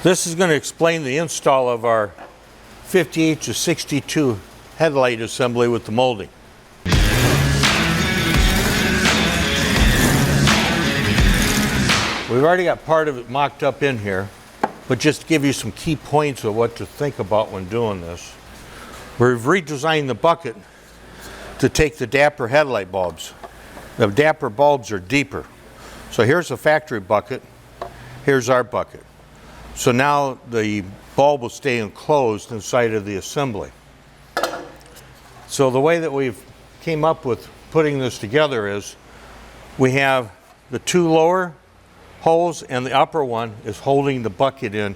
This is going to explain the install of our 58 to 62 headlight assembly with the molding. We've already got part of it mocked up in here, but just to give you some key points of what to think about when doing this. We've redesigned the bucket to take the Dapper headlight bulbs. The Dapper bulbs are deeper. So here's a factory bucket, here's our bucket. So now the bulb will stay enclosed inside of the assembly. So the way that we've came up with putting this together is we have the two lower holes and the upper one is holding the bucket in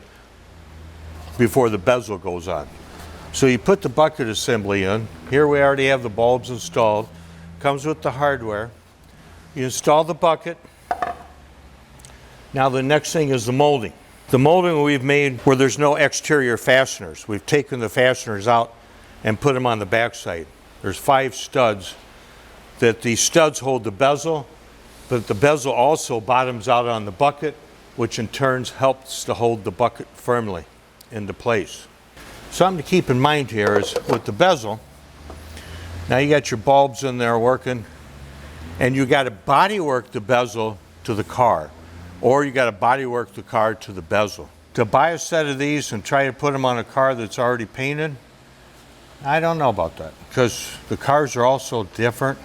before the bezel goes on. So you put the bucket assembly in. Here we already have the bulbs installed. Comes with the hardware. You install the bucket. Now the next thing is the molding. The molding we've made where there's no exterior fasteners. We've taken the fasteners out and put them on the backside. There's 5 studs that the studs hold the bezel, but the bezel also bottoms out on the bucket, which in turn helps to hold the bucket firmly into place. Something to keep in mind here is with the bezel, now you got your bulbs in there working, and you got to body work the bezel to the car, or you got to body work the car to the bezel. To buy a set of these and try to put them on a car that's already painted, I don't know about that, because the cars are all so different.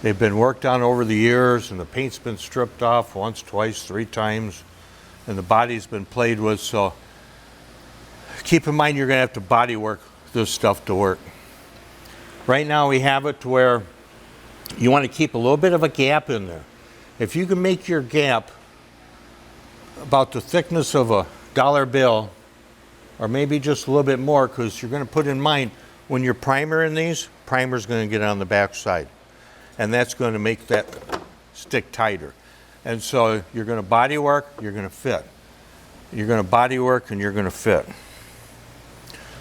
They've been worked on over the years, and the paint's been stripped off once, twice, 3 times, and the body's been played with. So keep in mind you're going to have to body work this stuff to work. Right now we have it to where you want to keep a little bit of a gap in there. If you can make your gap about the thickness of a dollar bill, or maybe just a little bit more, because you're going to put in mind when you're primering these, primer's going to get on the back side, and that's going to make that stick tighter. And so you're going to body work, you're going to fit. You're going to body work and you're going to fit.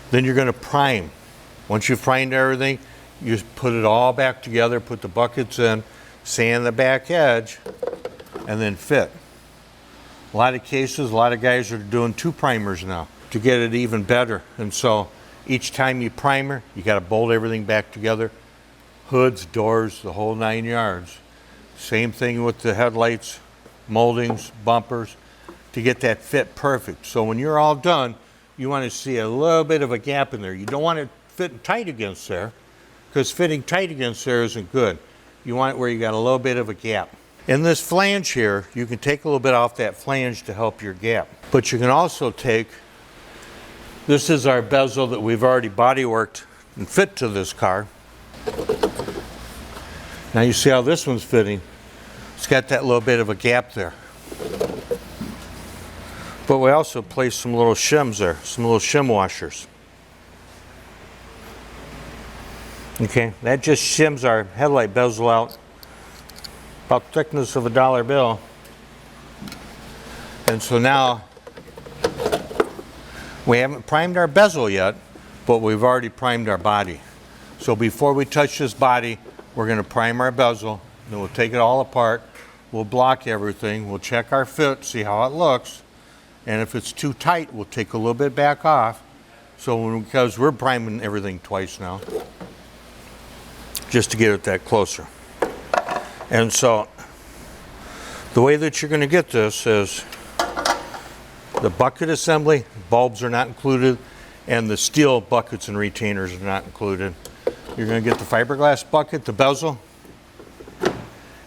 Then you're going to prime. Once you've primed everything, you put it all back together, put the buckets in, sand the back edge, and then fit. A lot of cases, a lot of guys are doing 2 primers now to get it even better. And so each time you primer, you got to bolt everything back together. Hoods, doors, the whole 9 yards. Same thing with the headlights, moldings, bumpers, to get that fit perfect. So when you're all done, you want to see a little bit of a gap in there. You don't want it fitting tight against there, because fitting tight against there isn't good. You want it where you got a little bit of a gap. In this flange here, you can take a little bit off that flange to help your gap. But you can also take, this is our bezel that we've already body worked and fit to this car. Now you see how this one's fitting. It's got that little bit of a gap there. But we also placed some little shims there, some little shim washers. Okay, that just shims our headlight bezel out about the thickness of a dollar bill. And so now we haven't primed our bezel yet, but we've already primed our body. So before we touch this body, we're going to prime our bezel, then we'll take it all apart, we'll block everything, we'll check our fit, see how it looks, and if it's too tight, we'll take a little bit back off. So because we're priming everything twice now, just to get it that closer. And so the way that you're going to get this is the bucket assembly, bulbs are not included, and the steel buckets and retainers are not included. You're going to get the fiberglass bucket, the bezel,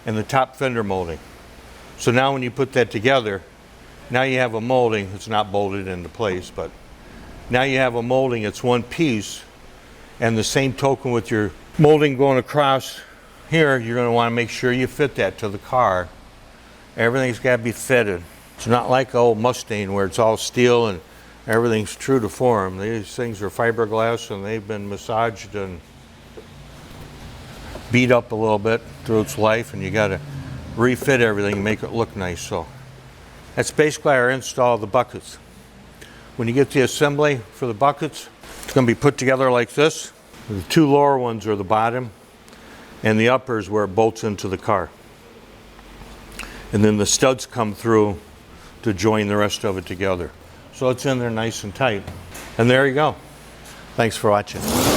and the top fender molding. So now when you put that together, now you have a molding. It's not bolted into place, but now you have a molding. It's one piece, and the same token with your molding going across here, you're going to want to make sure you fit that to the car. Everything's got to be fitted. It's not like an old Mustang where it's all steel and everything's true to form. These things are fiberglass, and they've been massaged and beat up a little bit through its life, and you got to refit everything and make it look nice. So that's basically our install of the buckets. When you get the assembly for the buckets, it's going to be put together like this. The 2 lower ones are the bottom, and the upper is where it bolts into the car. And then the studs come through to join the rest of it together. So it's in there nice and tight. And there you go. Thanks for watching.